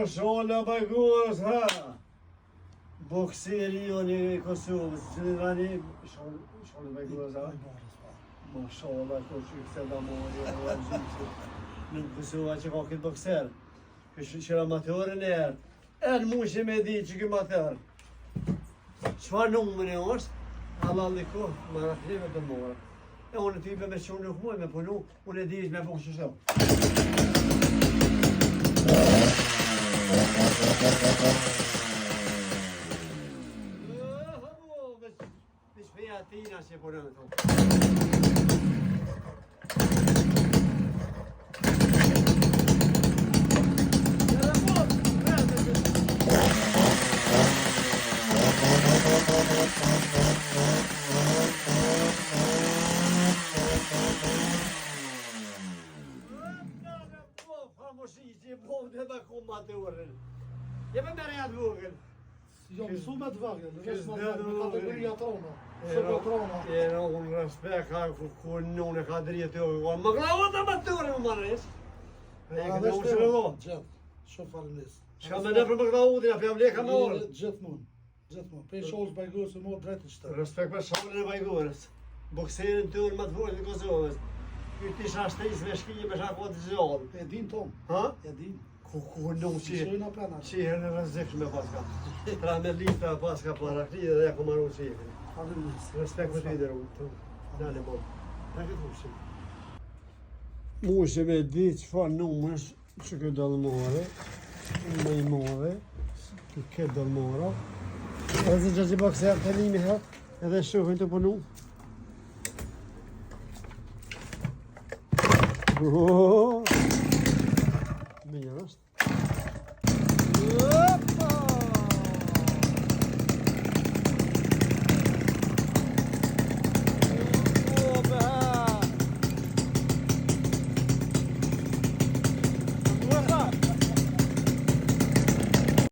Shola Bajgurës, ha! Bokseri jonë i Kosovës, që në rani, Shola Bajgurës, ha? Mashallah, ko që këtë da mori, në Kosova që ka këtë bokser. Kështë që amatërën e erë. Erë mu që me di që këtë amatër. Qëfar numër e është? Allah dhe ko, më rafleve të morë. E unë të ipe me që unë nuk muaj me punu, unë e di ishë me po kështë shëtë. Veç për atina që po në të. Je me merë jatë vogël. Jo, mësu me të vogël, me kategoria trona, super trona. E në unë respekt, ku në ka drejtë jo, më gravo të amaturë më marrës. E këtë unë që në do. Gjithë, shumë faleminderit. Që me në për më gravo të nga fjam leka me orë. Gjithmonë, pe Sholës Bajgurës e morë drejtë qëtë. Respekt për Sholën e Bajgurës. Bokserin të unë më të vojnë të Kosovës. Këtë isha shtejës me shkinje me shakot të gjallë. E din Tom, Ha? e din. Ku nuk që që herë në rëziksh me paska. Pra me lista paska para kri dhe e këmaru që i këri. Faleminderit. Respekt për ty dhe rrugë. Nale bo. Ta këtë ushim. Mu që me di qëfar numësh që këtë dalmore, me i more, këtë dalmora. Edhe zë gjë që bakse të limi hetë, edhe shuhin të punu. Me një është.